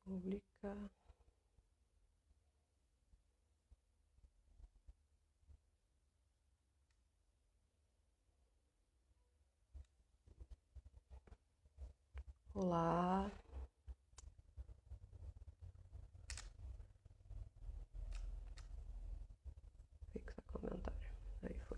Publicar. Olá. Fixa comentário. Aí foi.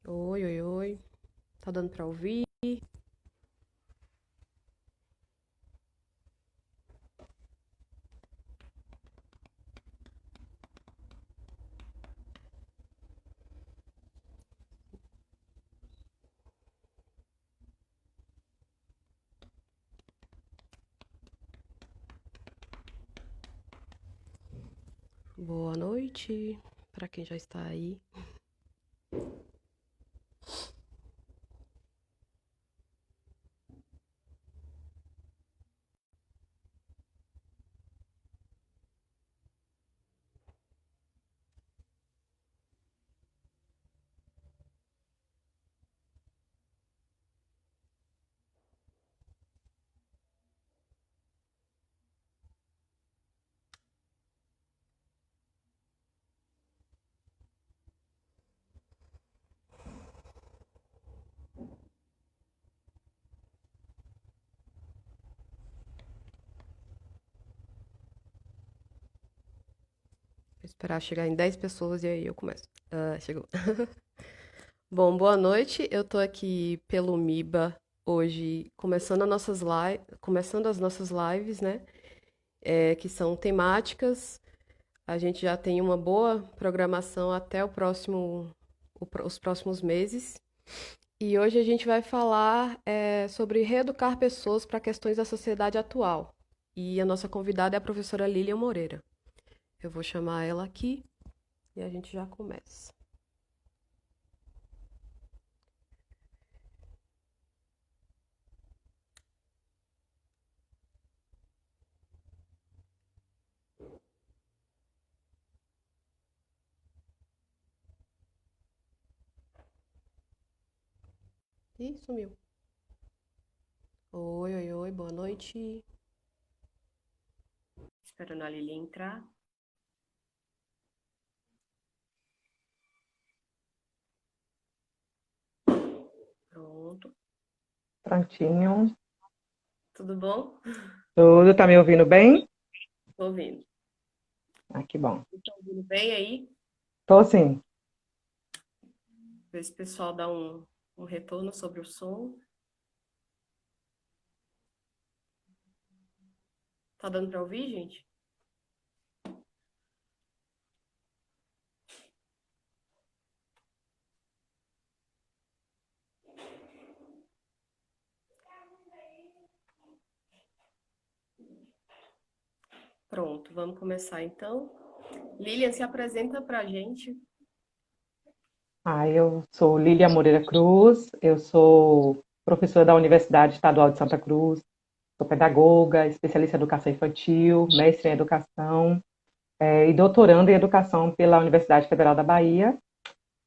Oi, oi, oi. Tá dando pra ouvir? Boa noite pra quem já está aí. Vou esperar chegar em 10 pessoas e aí eu começo. Chegou. Bom, boa noite. Eu tô aqui pelo MIBA hoje, começando as nossas lives, né? Que são temáticas. A gente já tem uma boa programação até os próximos meses. E hoje a gente vai falar sobre reeducar pessoas para questões da sociedade atual. E a nossa convidada é a professora Lilian Moreira. Eu vou chamar ela aqui e a gente já começa. Ih, sumiu. Oi, oi, oi, boa noite. Esperando a Lilian entrar. Pronto. Prontinho. Tudo bom? Tudo, tá me ouvindo bem? Tô ouvindo. Ah, que bom. Estão ouvindo bem aí? Tô sim. Ver se o pessoal dá um retorno sobre o som. Tá dando para ouvir, gente? Pronto, vamos começar então. Lilian, se apresenta para a gente. Eu sou Lília Moreira Cruz, eu sou professora da Universidade Estadual de Santa Cruz, sou pedagoga, especialista em educação infantil, mestre em educação, e doutoranda em educação pela Universidade Federal da Bahia.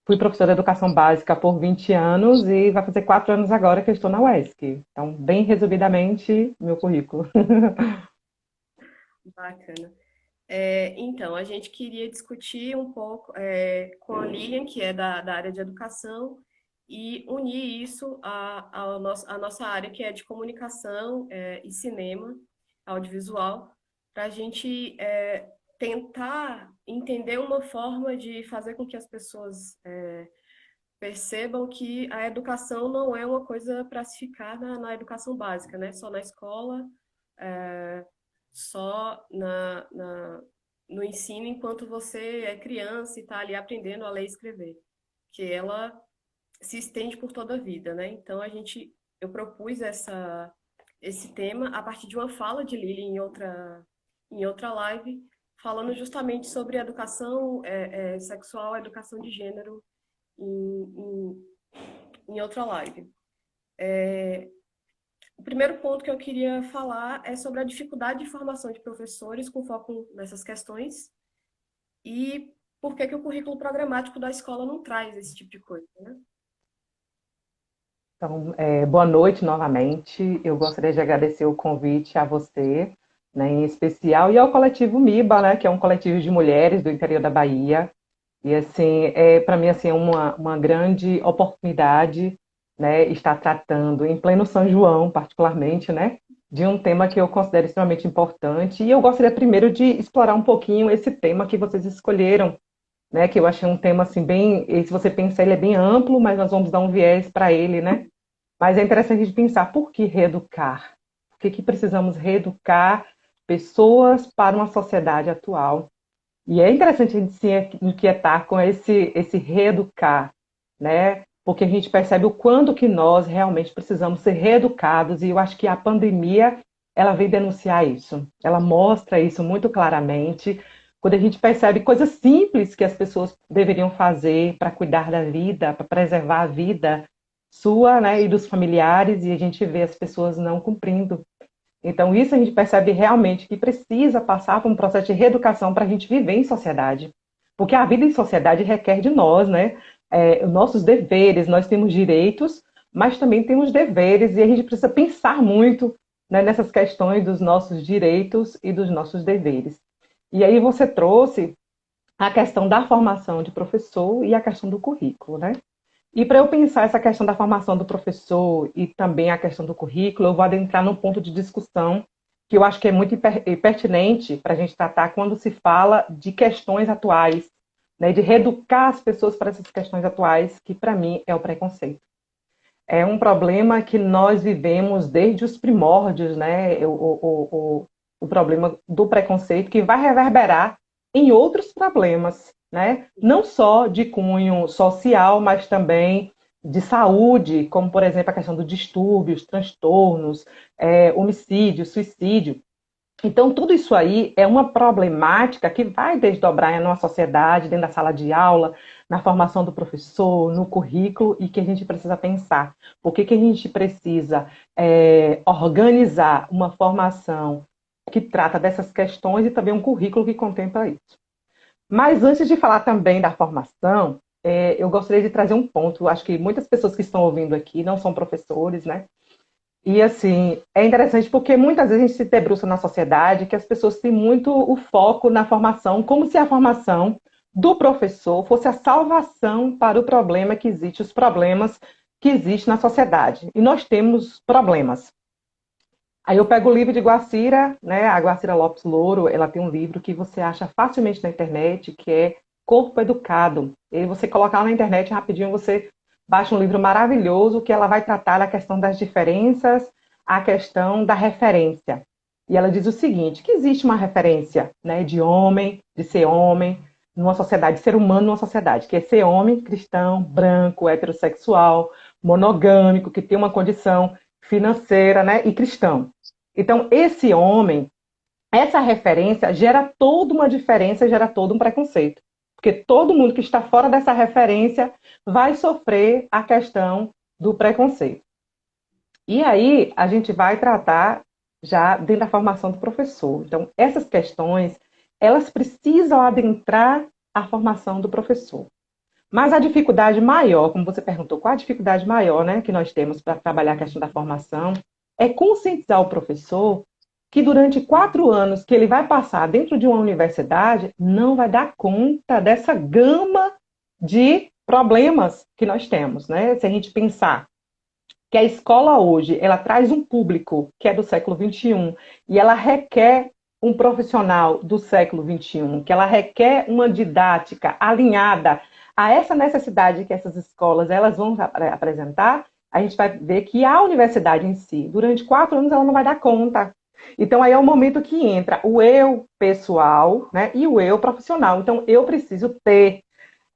Fui professora de educação básica por 20 anos e vai fazer 4 anos agora que eu estou na UESC. Então, bem resumidamente, meu currículo. Bacana. Então, a gente queria discutir um pouco com a Lilian, que é da área de educação, e unir isso à nossa área, que é de comunicação e cinema, audiovisual, para a gente tentar entender uma forma de fazer com que as pessoas percebam que a educação não é uma coisa para se ficar na educação básica, né? Só na escola, só no ensino enquanto você é criança e está ali aprendendo a ler e escrever, que ela se estende por toda a vida, né? Então eu propus esse tema a partir de uma fala de Lili em outra live, falando justamente sobre educação sexual, educação de gênero em, em, em outra live. O primeiro ponto que eu queria falar é sobre a dificuldade de formação de professores com foco nessas questões e por que que o currículo programático da escola não traz esse tipo de coisa, né? Então, boa noite novamente. Eu gostaria de agradecer o convite a você, né, em especial, e ao coletivo MIBA, né, que é um coletivo de mulheres do interior da Bahia. E assim, para mim assim, é uma grande oportunidade, né, estar tratando em pleno São João, particularmente, né, de um tema que eu considero extremamente importante. E eu gostaria primeiro de explorar um pouquinho esse tema que vocês escolheram, né, que eu achei um tema assim bem, e se você pensar, ele é bem amplo, mas nós vamos dar um viés para ele, né? Mas é interessante a gente pensar por que reeducar? Por que precisamos reeducar pessoas para uma sociedade atual? E é interessante a gente se inquietar com esse reeducar, né? Porque a gente percebe o quanto que nós realmente precisamos ser reeducados, e eu acho que a pandemia, ela vem denunciar isso. Ela mostra isso muito claramente, quando a gente percebe coisas simples que as pessoas deveriam fazer para cuidar da vida, para preservar a vida sua, né, e dos familiares, e a gente vê as pessoas não cumprindo. Então, isso a gente percebe realmente que precisa passar por um processo de reeducação para a gente viver em sociedade. Porque a vida em sociedade requer de nós, né? Os nossos deveres, nós temos direitos, mas também temos deveres, e a gente precisa pensar muito, né, nessas questões dos nossos direitos e dos nossos deveres. E aí você trouxe a questão da formação de professor e a questão do currículo, né? E para eu pensar essa questão da formação do professor e também a questão do currículo, eu vou adentrar num ponto de discussão que eu acho que é muito pertinente para a gente tratar quando se fala de questões atuais, né, de reeducar as pessoas para essas questões atuais, que para mim é o preconceito. É um problema que nós vivemos desde os primórdios, né, o problema do preconceito, que vai reverberar em outros problemas, né? Não só de cunho social, mas também de saúde, como, por exemplo, a questão dos distúrbios, transtornos, homicídio, suicídio. Então, tudo isso aí é uma problemática que vai desdobrar em uma sociedade, dentro da sala de aula, na formação do professor, no currículo, e que a gente precisa pensar. Por que a gente precisa organizar uma formação que trata dessas questões e também um currículo que contempla isso? Mas antes de falar também da formação, eu gostaria de trazer um ponto. Acho que muitas pessoas que estão ouvindo aqui não são professores, né? E assim, é interessante porque muitas vezes a gente se debruça na sociedade que as pessoas têm muito o foco na formação, como se a formação do professor fosse a salvação para o problema que existe, os problemas que existem na sociedade. E nós temos problemas. Aí eu pego o livro de Guacira, né? A Guacira Lopes Louro, ela tem um livro que você acha facilmente na internet, que é Corpo Educado. E você colocar lá na internet rapidinho, você baixa um livro maravilhoso que ela vai tratar da questão das diferenças, a questão da referência. E ela diz o seguinte, que existe uma referência, né, de ser homem, numa sociedade, de ser humano numa sociedade, que é ser homem, cristão, branco, heterossexual, monogâmico, que tem uma condição financeira, né, e cristão. Então, esse homem, essa referência gera toda uma diferença, gera todo um preconceito. Porque todo mundo que está fora dessa referência vai sofrer a questão do preconceito. E aí, a gente vai tratar já dentro da formação do professor. Então, essas questões, elas precisam adentrar a formação do professor. Mas a dificuldade maior, como você perguntou, qual a dificuldade maior, né, que nós temos para trabalhar a questão da formação, é conscientizar o professor que durante 4 anos que ele vai passar dentro de uma universidade, não vai dar conta dessa gama de problemas que nós temos, né? Se a gente pensar que a escola hoje, ela traz um público que é do século XXI e ela requer um profissional do século XXI, que ela requer uma didática alinhada a essa necessidade que essas escolas elas vão apresentar, a gente vai ver que a universidade em si, durante 4 anos, ela não vai dar conta. Então, aí é o momento que entra o eu pessoal, né, e o eu profissional. Então, eu preciso ter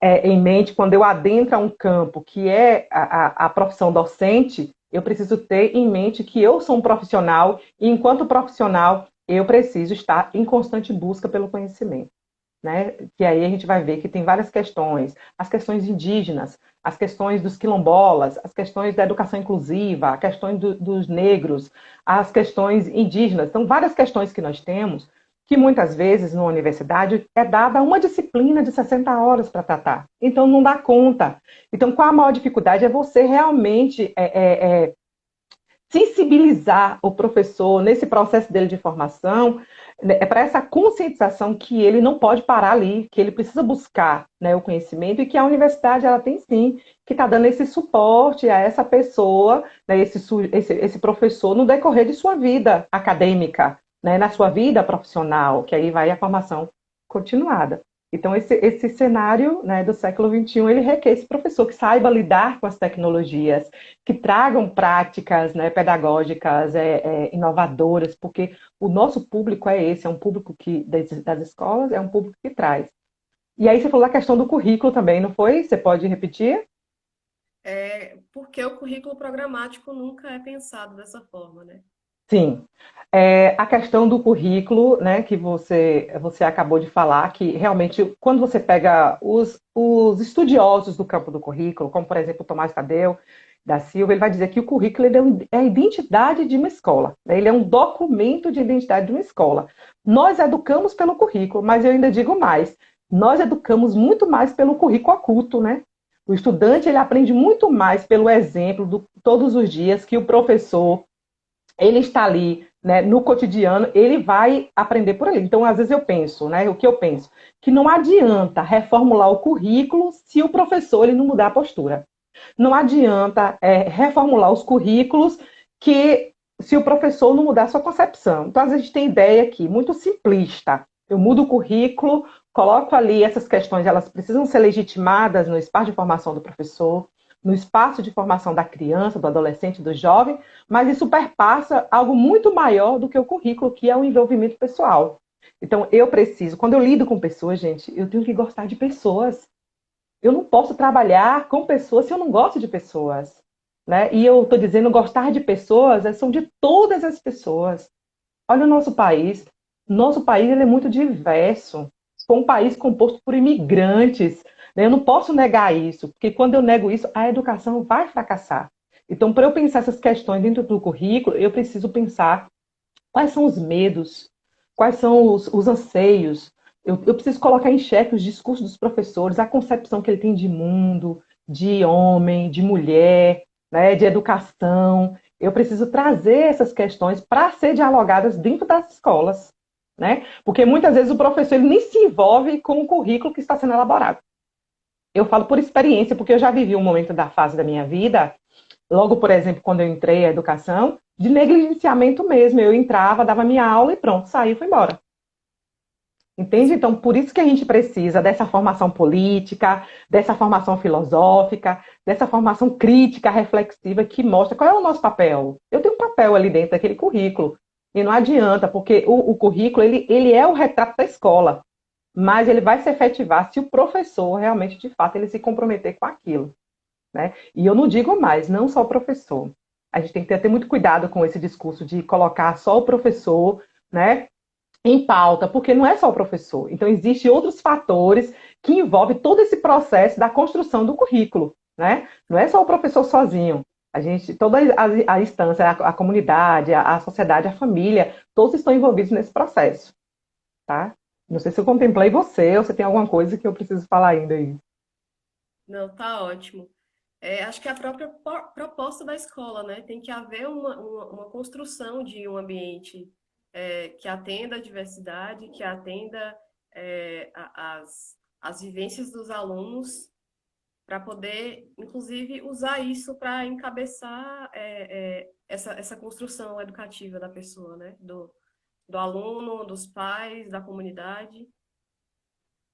em mente, quando eu adentro a um campo que é a profissão docente, eu preciso ter em mente que eu sou um profissional e, enquanto profissional, eu preciso estar em constante busca pelo conhecimento. Né? Que aí a gente vai ver que tem várias questões, as questões indígenas, as questões dos quilombolas, as questões da educação inclusiva, as questões dos negros, as questões indígenas. Então, várias questões que nós temos que muitas vezes na universidade é dada uma disciplina de 60 horas para tratar. Então, não dá conta. Então, qual a maior dificuldade é você realmente sensibilizar o professor nesse processo dele de formação, né, para essa conscientização que ele não pode parar ali, que ele precisa buscar, né, o conhecimento e que a universidade ela tem sim que está dando esse suporte a essa pessoa, né, esse professor no decorrer de sua vida acadêmica, né, na sua vida profissional, que aí vai a formação continuada. Então, esse cenário, né, do século XXI, ele requer esse professor que saiba lidar com as tecnologias, que tragam práticas, né, pedagógicas inovadoras, porque o nosso público é esse, é um público que das escolas, é um público que traz. E aí você falou a questão do currículo também, não foi? Você pode repetir? Porque o currículo programático nunca é pensado dessa forma, né? Sim. A questão do currículo, né, que você acabou de falar, que realmente, quando você pega os estudiosos do campo do currículo, como por exemplo o Tomás Tadeu da Silva, ele vai dizer que o currículo ele é a identidade de uma escola, né? Ele é um documento de identidade de uma escola. Nós educamos pelo currículo, mas eu ainda digo mais, nós educamos muito mais pelo currículo oculto, né? O estudante ele aprende muito mais pelo exemplo todos os dias que o professor ele está ali, né, no cotidiano, ele vai aprender por ali. Então, às vezes eu penso, né, o que eu penso, que não adianta reformular o currículo se o professor ele não mudar a postura. Não adianta reformular os currículos que se o professor não mudar a sua concepção. Então, às vezes a gente tem ideia aqui, muito simplista. Eu mudo o currículo, coloco ali essas questões, elas precisam ser legitimadas no espaço de formação do professor, no espaço de formação da criança, do adolescente, do jovem, mas isso perpassa algo muito maior do que o currículo, que é o envolvimento pessoal. Então, eu preciso, quando eu lido com pessoas, gente, eu tenho que gostar de pessoas. Eu não posso trabalhar com pessoas se eu não gosto de pessoas. Né? E eu estou dizendo gostar de pessoas, são de todas as pessoas. Olha o nosso país. Nosso país ele é muito diverso. É um país composto por imigrantes. Né? Eu não posso negar isso, porque quando eu nego isso, a educação vai fracassar. Então, para eu pensar essas questões dentro do currículo, eu preciso pensar quais são os medos, quais são os anseios. Eu preciso colocar em xeque os discursos dos professores, a concepção que ele tem de mundo, de homem, de mulher, né, de educação. Eu preciso trazer essas questões para ser dialogadas dentro das escolas. Né? Porque muitas vezes o professor ele nem se envolve com o currículo que está sendo elaborado. Eu falo por experiência, porque eu já vivi um momento da fase da minha vida, logo, por exemplo, quando eu entrei na educação, de negligenciamento mesmo. Eu entrava, dava minha aula e pronto, saí e fui embora. Entende? Então, por isso que a gente precisa dessa formação política, dessa formação filosófica, dessa formação crítica, reflexiva, que mostra qual é o nosso papel. Eu tenho um papel ali dentro daquele currículo. E não adianta, porque o currículo ele é o retrato da escola, mas ele vai se efetivar se o professor realmente, de fato, ele se comprometer com aquilo. Né? E eu não digo mais, não só o professor. A gente tem que ter muito cuidado com esse discurso de colocar só o professor, né, em pauta, porque não é só o professor. Então, existem outros fatores que envolvem todo esse processo da construção do currículo. Né? Não é só o professor sozinho. A gente, toda a instância, a comunidade, a sociedade, a família, todos estão envolvidos nesse processo. Tá? Não sei se eu contemplei você ou se tem alguma coisa que eu preciso falar ainda aí. Não, tá ótimo. Acho que é a própria proposta da escola, né? Tem que haver uma construção de um ambiente que atenda a diversidade, que atenda as vivências dos alunos, para poder, inclusive, usar isso para encabeçar essa construção educativa da pessoa, né? Do aluno, dos pais, da comunidade,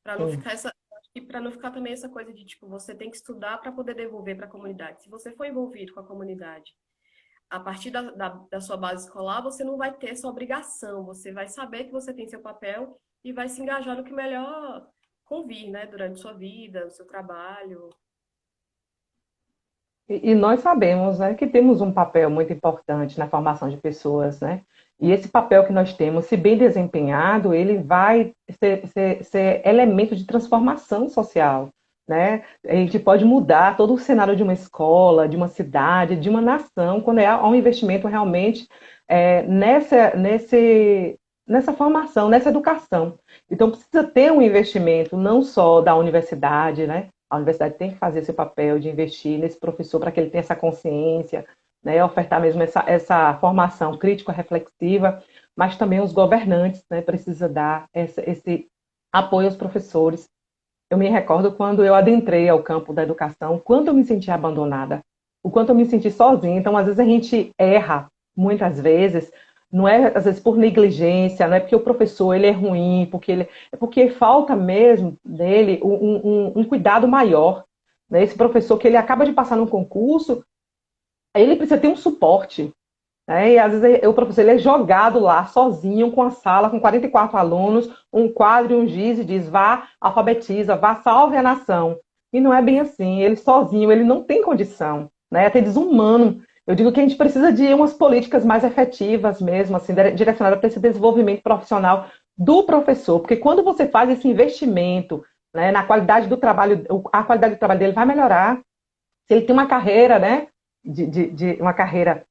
para não Sim, ficar e para não ficar também essa coisa de tipo você tem que estudar para poder devolver para a comunidade. Se você for envolvido com a comunidade a partir da sua base escolar, você não vai ter essa obrigação, você vai saber que você tem seu papel e vai se engajar no que melhor convir, né, durante sua vida, o seu trabalho. E nós sabemos, né, que temos um papel muito importante na formação de pessoas, né? E esse papel que nós temos, se bem desempenhado, ele vai ser elemento de transformação social, né? A gente pode mudar todo o cenário de uma escola, de uma cidade, de uma nação, quando há um investimento realmente nessa formação, nessa educação. Então, precisa ter um investimento não só da universidade, né? A universidade tem que fazer esse papel de investir nesse professor para que ele tenha essa consciência, né, ofertar mesmo essa formação crítico-reflexiva, mas também os governantes, né, precisam dar esse apoio aos professores. Eu me recordo quando eu adentrei ao campo da educação, o quanto eu me senti abandonada, o quanto eu me senti sozinha. Então, às vezes a gente erra, muitas vezes, não é às vezes por negligência, não é porque o professor ele é ruim, é porque falta mesmo dele um cuidado maior. Né? Esse professor que ele acaba de passar num concurso, ele precisa ter um suporte. Né? E às vezes o professor ele é jogado lá sozinho com a sala com 44 alunos, um quadro e um giz e diz vá, alfabetiza, vá, salve a nação. E não é bem assim, ele sozinho, ele não tem condição, né? É até desumano. Eu digo que a gente precisa de umas políticas mais efetivas mesmo, assim, direcionadas para esse desenvolvimento profissional do professor, porque quando você faz esse investimento, né, na qualidade do trabalho, a qualidade do trabalho dele vai melhorar. Se ele tem uma carreira, né, de uma carreira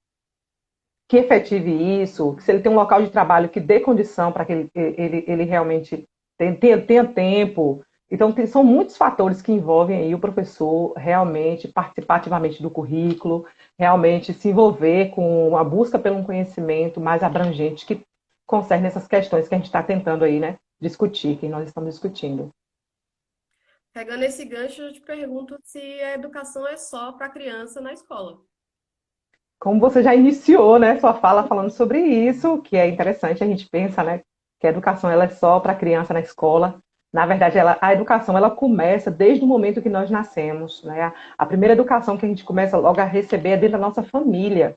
que efetive isso, se ele tem um local de trabalho que dê condição para que ele realmente tenha tempo. Então, são muitos fatores que envolvem aí o professor realmente participar ativamente do currículo, realmente se envolver com a busca por um conhecimento mais abrangente que concerne essas questões que a gente está tentando aí, né, discutir, que nós estamos discutindo. Pegando esse gancho, eu te pergunto se a educação é só para criança na escola. Como você já iniciou, né, sua fala falando sobre isso, que é interessante, a gente pensa, né, que a educação ela é só para criança na escola. Na verdade, a educação ela começa desde o momento que nós nascemos, né? A primeira educação que a gente começa logo a receber é dentro da nossa família,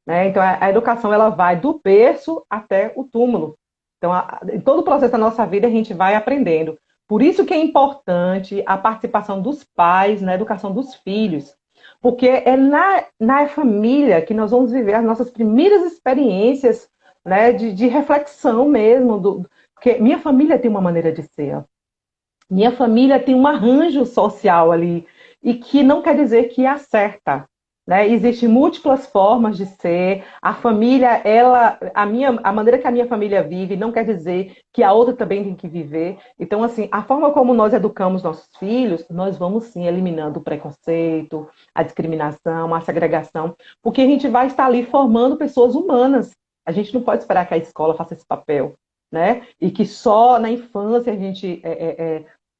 né? Então, a educação ela vai do berço até o túmulo. Então, em todo o processo da nossa vida a gente vai aprendendo. Por isso que é importante a participação dos pais na educação dos filhos, porque é na família que nós vamos viver as nossas primeiras experiências, né, de reflexão mesmo. Porque minha família tem uma maneira de ser, minha família tem um arranjo social ali, e que não quer dizer que acerta. Né? Existem múltiplas formas de ser. A família, a maneira que a minha família vive não quer dizer que a outra também tem que viver. Então, assim, a forma como nós educamos nossos filhos, nós vamos sim eliminando o preconceito, a discriminação, a segregação, porque a gente vai estar ali formando pessoas humanas. A gente não pode esperar que a escola faça esse papel, né? E que só na infância a gente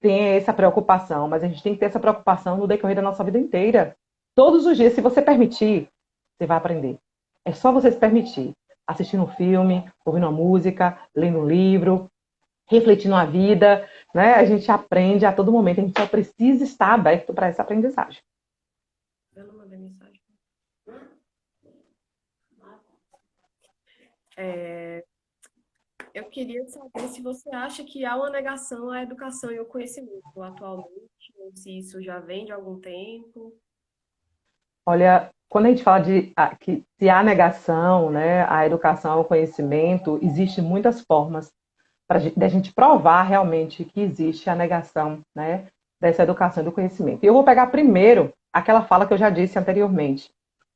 tem essa preocupação, mas a gente tem que ter essa preocupação no decorrer da nossa vida inteira. Todos os dias, se você permitir, você vai aprender. É só você se permitir. Assistindo um filme, ouvindo uma música, lendo um livro, refletindo a vida, né? A gente aprende a todo momento, a gente só precisa estar aberto para essa aprendizagem. Eu não mandei mensagem. Eu queria saber se você acha que há uma negação à educação e ao conhecimento atualmente, ou se isso já vem de algum tempo. Olha, quando a gente fala que se há negação, né, à educação, ao conhecimento, existem muitas formas da gente provar realmente que existe a negação, né, dessa educação e do conhecimento. E eu vou pegar primeiro aquela fala que eu já disse anteriormente.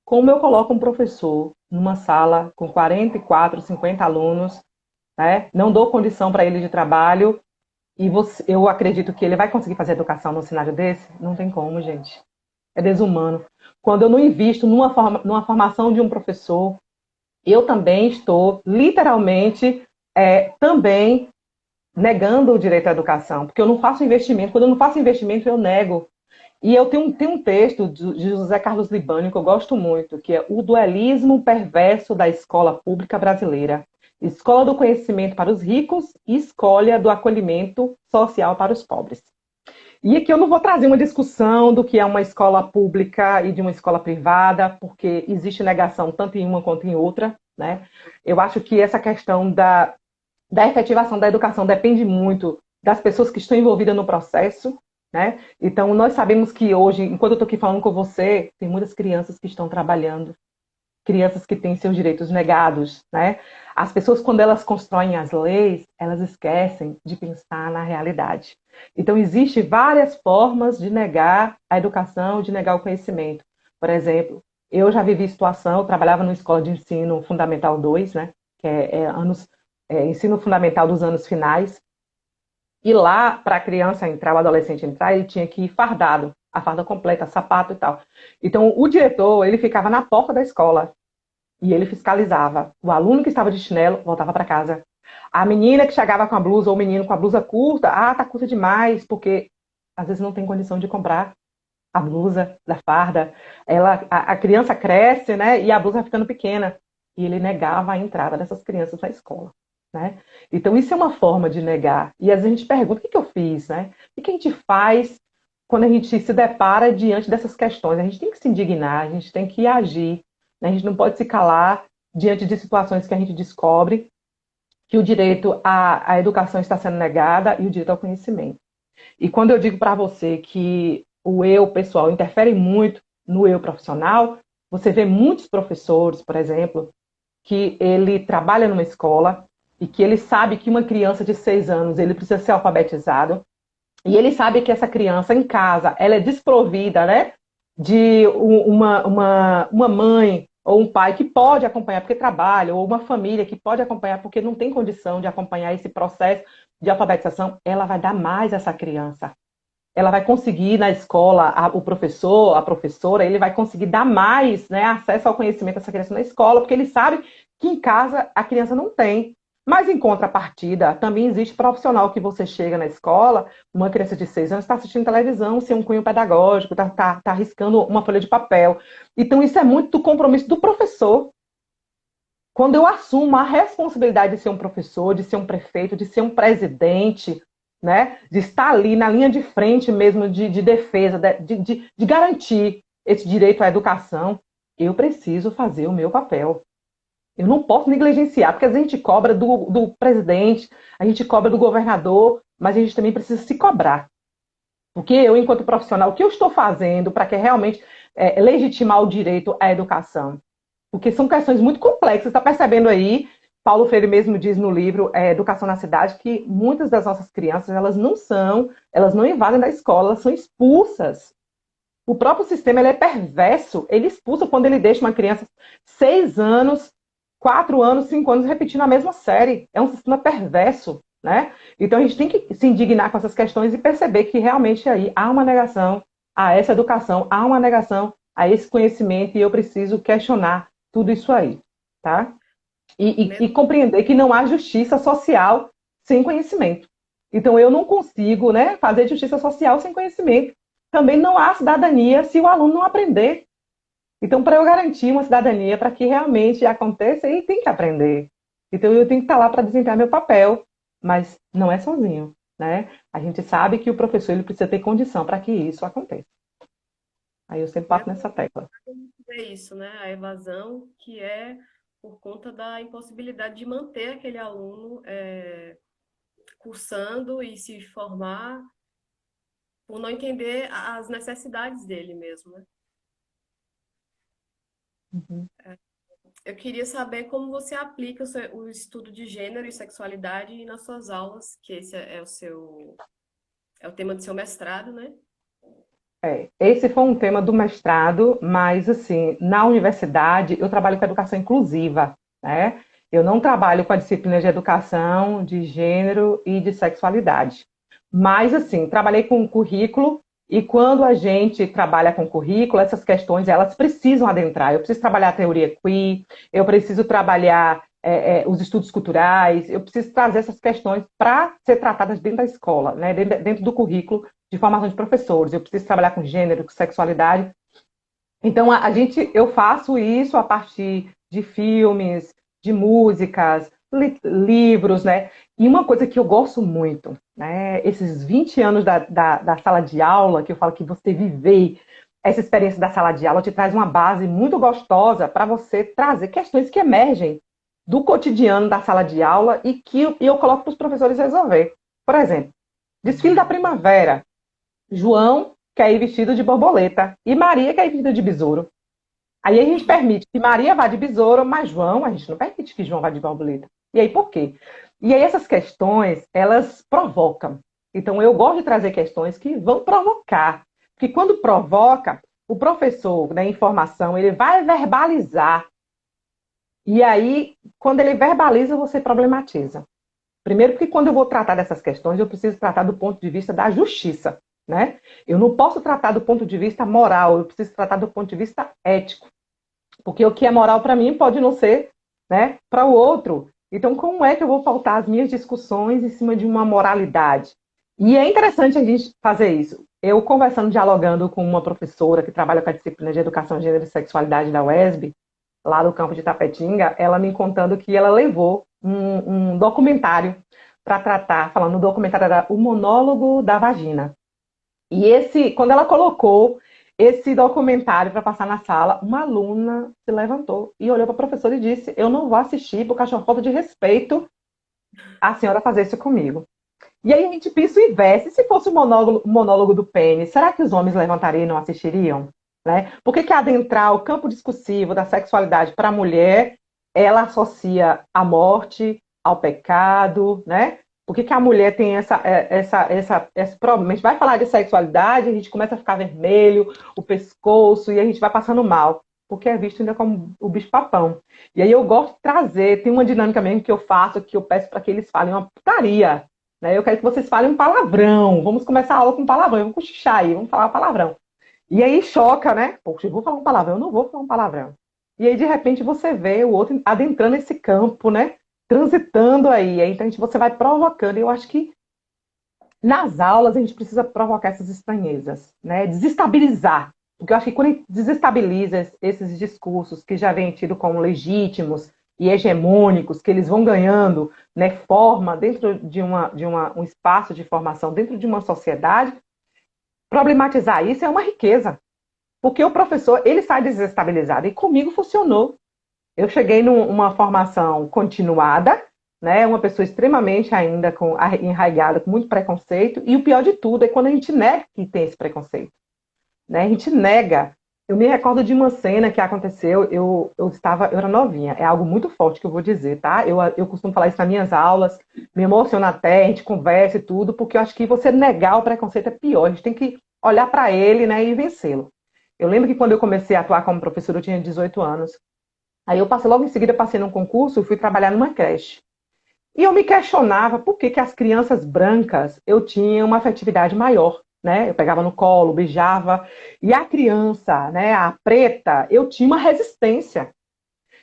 Como eu coloco um professor numa sala com 44, 50 alunos, né, não dou condição para ele de trabalho, e eu acredito que ele vai conseguir fazer educação num cenário desse? Não tem como, gente. É desumano. Quando eu não invisto numa formação de um professor, eu também estou, literalmente, também negando o direito à educação, porque eu não faço investimento. Quando eu não faço investimento, eu nego. E eu tenho um texto de José Carlos Libânio que eu gosto muito, que é O Dualismo Perverso da Escola Pública Brasileira. Escola do conhecimento para os ricos e escolha do acolhimento social para os pobres. E aqui eu não vou trazer uma discussão do que é uma escola pública e de uma escola privada, porque existe negação tanto em uma quanto em outra, né? Eu acho que essa questão da efetivação da educação depende muito das pessoas que estão envolvidas no processo, né? Então, nós sabemos que hoje, enquanto eu estou aqui falando com você, tem muitas crianças que estão trabalhando, crianças que têm seus direitos negados, né? As pessoas, quando elas constroem as leis, elas esquecem de pensar na realidade. Então, existem várias formas de negar a educação, de negar o conhecimento. Por exemplo, eu já vivi situação, eu trabalhava numa escola de ensino fundamental 2, né? Que ensino fundamental dos anos finais, e lá, para a criança entrar, o adolescente entrar, ele tinha que ir fardado, a farda completa, sapato e tal. Então, o diretor, ele ficava na porta da escola e ele fiscalizava. O aluno que estava de chinelo voltava para casa. A menina que chegava com a blusa, ou o menino com a blusa curta, tá curta demais, porque às vezes não tem condição de comprar a blusa da farda. A criança cresce, né, e a blusa vai ficando pequena. E ele negava a entrada dessas crianças na escola. Né? Então, isso é uma forma de negar. E às vezes a gente pergunta: o que eu fiz? Né? O que a gente faz quando a gente se depara diante dessas questões? A gente tem que se indignar, a gente tem que agir, né? A gente não pode se calar diante de situações que a gente descobre que o direito à educação está sendo negada e o direito ao conhecimento. E quando eu digo para você que o eu pessoal interfere muito no eu profissional, você vê muitos professores, por exemplo, que ele trabalha numa escola e que ele sabe que uma criança de 6 anos ele precisa ser alfabetizado, e ele sabe que essa criança em casa ela é desprovida, né, de uma mãe ou um pai que pode acompanhar porque trabalha, ou uma família que pode acompanhar porque não tem condição de acompanhar esse processo de alfabetização, ela vai dar mais a essa criança. Ela vai conseguir na escola, o professor, a professora, ele vai conseguir dar mais, né, acesso ao conhecimento dessa criança na escola, porque ele sabe que em casa a criança não tem. Mas em contrapartida, também existe profissional que você chega na escola, uma criança de 6 anos está assistindo televisão sem um cunho pedagógico, está riscando uma folha de papel. Então isso é muito do compromisso do professor. Quando eu assumo a responsabilidade de ser um professor, de ser um prefeito, de ser um presidente, né, de estar ali na linha de frente mesmo de defesa, de garantir esse direito à educação, eu preciso fazer o meu papel. Eu não posso negligenciar, porque a gente cobra do presidente, a gente cobra do governador, mas a gente também precisa se cobrar. Porque eu, enquanto profissional, o que eu estou fazendo para que realmente legitimar o direito à educação? Porque são questões muito complexas. Você está percebendo aí, Paulo Freire mesmo diz no livro Educação na Cidade, que muitas das nossas crianças, elas não invadem da escola, elas são expulsas. O próprio sistema ele é perverso, ele expulsa quando ele deixa uma criança 6 anos, 4 anos, 5 anos repetindo a mesma série. É um sistema perverso, né? Então a gente tem que se indignar com essas questões e perceber que realmente aí há uma negação a essa educação, há uma negação a esse conhecimento e eu preciso questionar tudo isso aí, tá? E compreender que não há justiça social sem conhecimento. Então eu não consigo, né, fazer justiça social sem conhecimento. Também não há cidadania se o aluno não aprender. Então, para eu garantir uma cidadania, para que realmente aconteça, ele tem que aprender. Então, eu tenho que estar lá para desempenhar meu papel, mas não é sozinho, né? A gente sabe que o professor ele precisa ter condição para que isso aconteça. Aí eu sempre passo nessa tecla. É isso, né? A evasão que é por conta da impossibilidade de manter aquele aluno cursando e se formar por não entender as necessidades dele mesmo, né? Uhum. Eu queria saber como você aplica o estudo de gênero e sexualidade nas suas aulas, que esse é o tema do seu mestrado, né? Esse foi um tema do mestrado, mas assim, na universidade eu trabalho com educação inclusiva, né? Eu não trabalho com a disciplina de educação, de gênero e de sexualidade. Mas assim, trabalhei com o currículo e quando a gente trabalha com currículo, essas questões elas precisam adentrar. Eu preciso trabalhar a teoria queer, eu preciso trabalhar os estudos culturais, eu preciso trazer essas questões para ser tratadas dentro da escola, né? Dentro do currículo de formação de professores, eu preciso trabalhar com gênero, com sexualidade. Então, eu faço isso a partir de filmes, de músicas, livros, né? E uma coisa que eu gosto muito, né? Esses 20 anos da sala de aula, que eu falo que você viver essa experiência da sala de aula te traz uma base muito gostosa para você trazer questões que emergem do cotidiano da sala de aula e que eu coloco para os professores resolver. Por exemplo, desfile da primavera. João quer ir vestido de borboleta e Maria quer ir vestida de besouro. Aí a gente permite que Maria vá de besouro, mas João, a gente não permite que João vá de borboleta. E aí por quê? E aí essas questões, elas provocam. Então eu gosto de trazer questões que vão provocar. Porque quando provoca, o professor da informação, ele vai verbalizar. E aí, quando ele verbaliza, você problematiza. Primeiro, porque quando eu vou tratar dessas questões, eu preciso tratar do ponto de vista da justiça, né? Eu não posso tratar do ponto de vista moral, eu preciso tratar do ponto de vista ético. Porque o que é moral para mim pode não ser, né, para o outro. Então, como é que eu vou pautar as minhas discussões em cima de uma moralidade? E é interessante a gente fazer isso. Eu conversando, dialogando com uma professora que trabalha com a disciplina de Educação, Gênero e Sexualidade da UESB, lá no campo de Tapetinga, ela me contando que ela levou um documentário para tratar, falando, o documentário era O Monólogo da Vagina. E quando ela colocou esse documentário para passar na sala, uma aluna se levantou e olhou para a professora e disse: Eu não vou assistir porque acho uma falta de respeito a senhora fazer isso comigo. E aí a gente pensa o inverso: e se fosse o monólogo do pênis, será que os homens levantariam e não assistiriam? Né? Por que adentrar o campo discursivo da sexualidade para a mulher, ela associa a morte, ao pecado, né? Por que a mulher tem esse problema? A gente vai falar de sexualidade, a gente começa a ficar vermelho, o pescoço, e a gente vai passando mal, porque é visto ainda como o bicho-papão. E aí eu gosto de trazer, tem uma dinâmica mesmo que eu faço, que eu peço para que eles falem uma putaria. Né? Eu quero que vocês falem um palavrão. Vamos começar a aula com palavrão. Vamos cochichar aí, vamos falar um palavrão. E aí choca, né? Poxa, eu vou falar um palavrão, eu não vou falar um palavrão. E aí, de repente, você vê o outro adentrando esse campo, né? Transitando aí. Aí, então, você vai provocando. E eu acho que nas aulas a gente precisa provocar essas estranhezas, né? Desestabilizar. Porque eu acho que quando a gente desestabiliza esses discursos que já vêm tido como legítimos e hegemônicos, que eles vão ganhando, né, forma dentro de um espaço de formação, dentro de uma sociedade, problematizar isso é uma riqueza. Porque o professor, ele sai desestabilizado. E comigo funcionou. Eu cheguei numa formação continuada, né? Uma pessoa extremamente ainda enraigada, com muito preconceito. E o pior de tudo é quando a gente nega que tem esse preconceito. Né? A gente nega. Eu me recordo de uma cena que aconteceu, eu era novinha, é algo muito forte que eu vou dizer, tá? Eu costumo falar isso nas minhas aulas, me emociona até, a gente conversa e tudo, porque eu acho que você negar o preconceito é pior, a gente tem que olhar para ele, né, e vencê-lo. Eu lembro que quando eu comecei a atuar como professora, eu tinha 18 anos. Aí eu passei, logo em seguida, passei num concurso e fui trabalhar numa creche. E eu me questionava por que as crianças brancas eu tinha uma afetividade maior, né? Eu pegava no colo, beijava, e a criança, né, a preta, eu tinha uma resistência.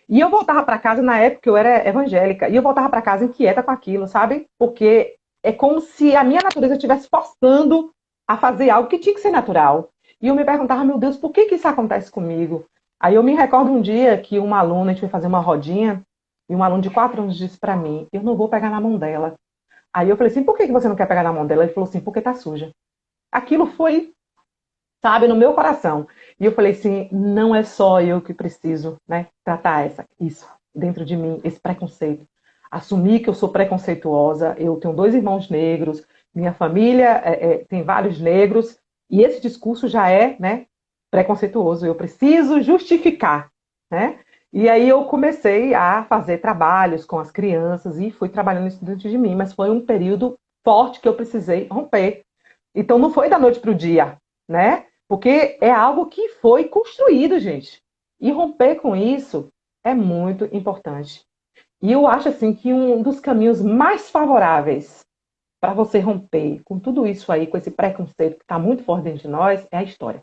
E eu voltava para casa, na época eu era evangélica, e eu voltava para casa inquieta com aquilo, sabe? Porque é como se a minha natureza estivesse forçando a fazer algo que tinha que ser natural. E eu me perguntava, meu Deus, por que isso acontece comigo? Aí eu me recordo um dia que uma aluna, a gente foi fazer uma rodinha, e um aluno de 4 anos disse para mim, eu não vou pegar na mão dela. Aí eu falei assim, por que você não quer pegar na mão dela? Ele falou assim, porque tá suja. Aquilo foi, sabe, no meu coração. E eu falei assim, não é só eu que preciso, né, tratar isso dentro de mim, esse preconceito. Assumir que eu sou preconceituosa, eu tenho 2 irmãos negros, minha família tem vários negros, e esse discurso já é, né, preconceituoso. Eu preciso justificar, né? E aí eu comecei a fazer trabalhos com as crianças e fui trabalhando isso dentro de mim, mas foi um período forte que eu precisei romper. Então não foi da noite para o dia, né? Porque é algo que foi construído, gente. E romper com isso é muito importante. E eu acho assim que um dos caminhos mais favoráveis para você romper com tudo isso aí, com esse preconceito que está muito forte dentro de nós, é a história.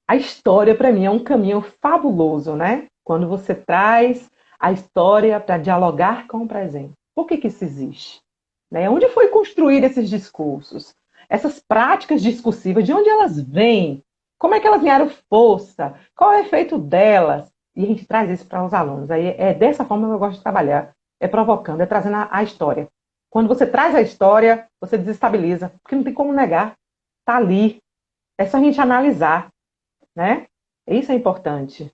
A história, para mim, é um caminho fabuloso, né? Quando você traz a história para dialogar com o presente. Por que isso existe? Né? Onde foi construído esses discursos? Essas práticas discursivas, de onde elas vêm? Como é que elas ganharam força? Qual é o efeito delas? e a gente traz isso para os alunos. Aí é dessa forma que eu gosto de trabalhar, é provocando, é trazendo a história. Quando você traz a história, você desestabiliza, porque não tem como negar, está ali, é só a gente analisar, né? Isso é importante,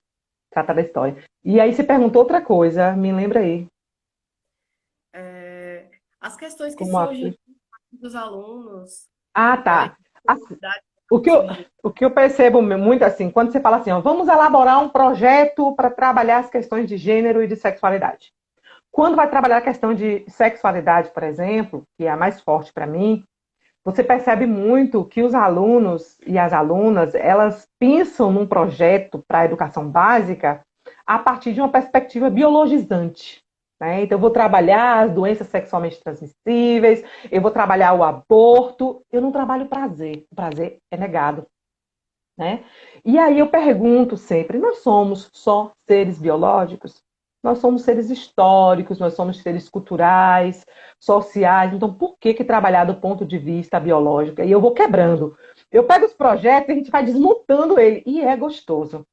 tratar da história. E aí você perguntou outra coisa, me lembra aí, É, as questões que como a... surgem dos alunos, Ah, né? tá. Assim, Dificuldades O que que eu, surgem. o que eu percebo muito assim, quando você fala assim, ó, vamos elaborar um projeto para trabalhar as questões de gênero e de sexualidade. Quando vai trabalhar a questão de sexualidade, por exemplo, que é a mais forte para mim, você percebe muito que os alunos e as alunas, elas pensam num projeto para a educação básica a partir de uma perspectiva biologizante. Né? Então, eu vou trabalhar as doenças sexualmente transmissíveis, eu vou trabalhar o aborto, eu não trabalho o prazer. O prazer é negado. Né? E aí eu pergunto sempre: nós somos só seres biológicos? Nós somos seres históricos, nós somos seres culturais, sociais. Então, por que trabalhar do ponto de vista biológico? E eu vou quebrando. Eu pego os projetos e a gente vai desmontando ele. E é gostoso,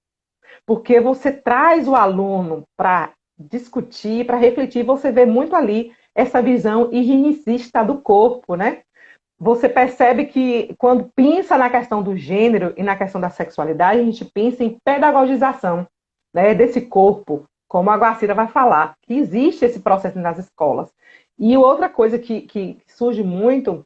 porque você traz o aluno para discutir, para refletir, você vê muito ali essa visão higienicista do corpo, né? Você percebe que quando pensa na questão do gênero e na questão da sexualidade, a gente pensa em pedagogização, né, desse corpo, como a Guacira vai falar, que existe esse processo nas escolas. E outra coisa que surge muito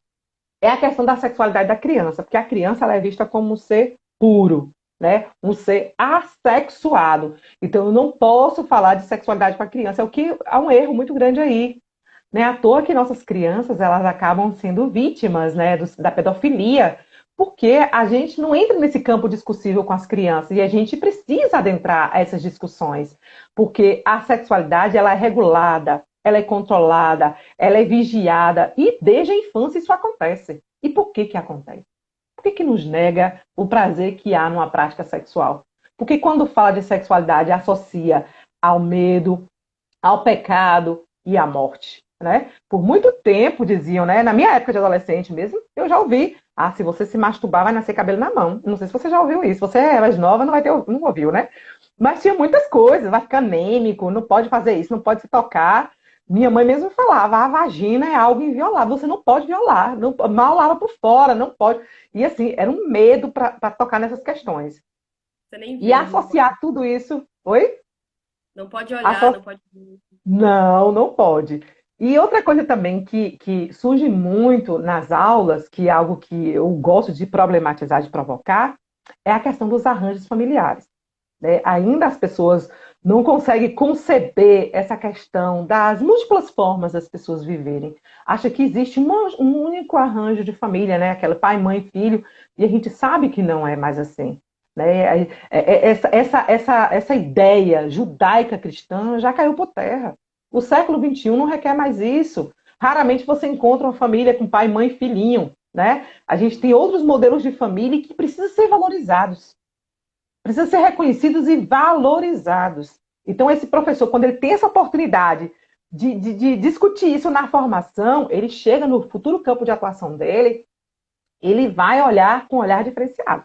é a questão da sexualidade da criança, porque a criança ela é vista como um ser puro, né? Um ser assexuado. Então, eu não posso falar de sexualidade com a criança, é o que há um erro muito grande aí. Não é à toa que nossas crianças elas acabam sendo vítimas, né, da pedofilia, porque a gente não entra nesse campo discussível com as crianças e a gente precisa adentrar essas discussões, porque a sexualidade ela é regulada, ela é controlada, ela é vigiada e desde a infância isso acontece. E por que acontece? Por que nos nega o prazer que há numa prática sexual? Porque quando fala de sexualidade associa ao medo, ao pecado e à morte. Né? Por muito tempo diziam, né? Na minha época de adolescente mesmo, eu já ouvi: ah, se você se masturbar, vai nascer cabelo na mão. Não sei se você já ouviu isso. Você é mais nova, não vai ter, não ouviu, né? Mas tinha muitas coisas, vai ficar anêmico, não pode fazer isso, não pode se tocar. Minha mãe mesmo falava: a vagina é algo inviolável, você não pode violar, não, mal lava por fora, não pode. E assim, era um medo para tocar nessas questões. Você nem E vê, não pode, associar tudo isso. Oi? não pode olhar, não pode ver. Não, não pode. E outra coisa também que surge muito nas aulas, que é algo que eu gosto de problematizar, de provocar, é a questão dos arranjos familiares. Né? Ainda as pessoas não conseguem conceber essa questão das múltiplas formas das pessoas viverem. Acha que existe um único arranjo de família, né? Aquela pai, mãe, filho, e a gente sabe que não é mais assim. Né? Essa ideia judaica cristã já caiu por terra. O século XXI não requer mais isso. Raramente você encontra uma família com pai, mãe e filhinho. Né? A gente tem outros modelos de família que precisam ser valorizados, precisam ser reconhecidos e valorizados. Então, esse professor, quando ele tem essa oportunidade de discutir isso na formação, ele chega no futuro campo de atuação dele, ele vai olhar com um olhar diferenciado.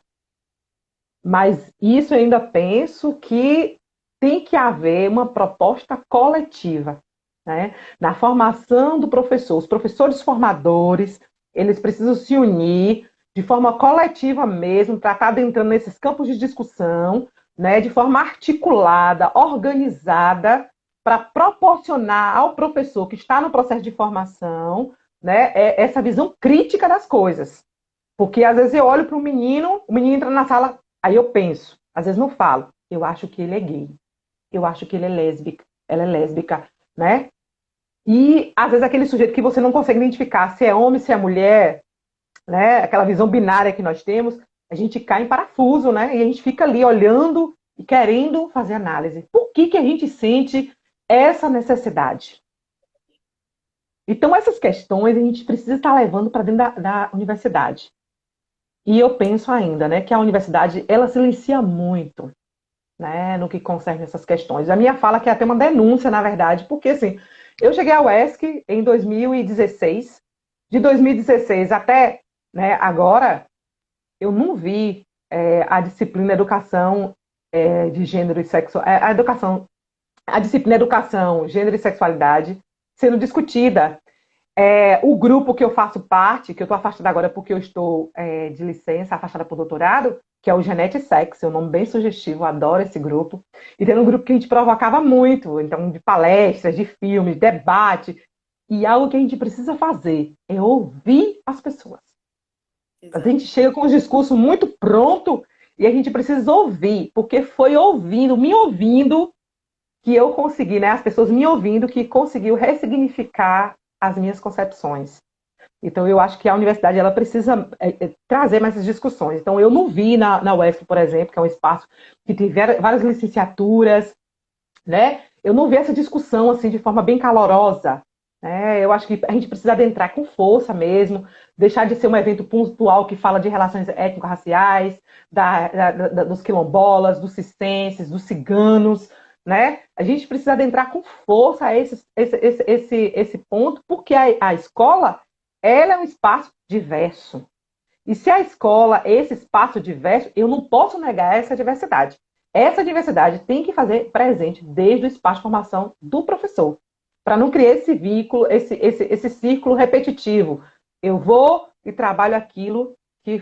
Mas isso eu ainda penso que tem que haver uma proposta coletiva, né? Na formação do professor. Os professores formadores, eles precisam se unir de forma coletiva mesmo, para estar adentrando nesses campos de discussão, né? De forma articulada, organizada, para proporcionar ao professor que está no processo de formação, né, essa visão crítica das coisas. Porque às vezes eu olho para o menino entra na sala, aí eu penso, às vezes não falo, eu acho que ele é gay, eu acho que ele é lésbica, ela é lésbica, né? E às vezes aquele sujeito que você não consegue identificar se é homem, se é mulher, né? Aquela visão binária que nós temos, a gente cai em parafuso, né? E a gente fica ali olhando e querendo fazer análise. Por que a gente sente essa necessidade? Então, essas questões a gente precisa estar levando para dentro da universidade. E eu penso ainda, né, que a universidade ela silencia muito, né, no que concerne essas questões. A minha fala que é até uma denúncia, na verdade, porque assim, eu cheguei ao UESC em 2016, de 2016 até, né, agora, eu não vi a disciplina educação de gênero e sexo, a educação, a disciplina educação, gênero e sexualidade sendo discutida. O grupo que eu faço parte, que eu estou afastada agora porque eu estou de licença, afastada por doutorado, que é o Genete e Sexo, é um nome bem sugestivo, eu adoro esse grupo. E tem um grupo que a gente provocava muito, então, de palestras, de filmes, de debate. E algo que a gente precisa fazer é ouvir as pessoas. A Exato. gente chega com um discurso muito pronto e a gente precisa ouvir, porque foi ouvindo, me ouvindo, que eu consegui, né? As pessoas me ouvindo, que conseguiu ressignificar as minhas concepções. Então, eu acho que a universidade ela precisa trazer mais essas discussões. Então, eu não vi na UESP, por exemplo, que é um espaço que tem várias licenciaturas, né? Eu não vi essa discussão assim de forma bem calorosa. Né? Eu acho que a gente precisa adentrar com força mesmo, deixar de ser um evento pontual que fala de relações étnico-raciais, dos quilombolas, dos cistenses, dos ciganos, né? A gente precisa adentrar com força esse ponto, porque a escola ela é um espaço diverso. E se a escola é esse espaço diverso, eu não posso negar essa diversidade. Essa diversidade tem que fazer presente desde o espaço de formação do professor, para não criar esse vínculo, esse círculo repetitivo. Eu vou e trabalho aquilo que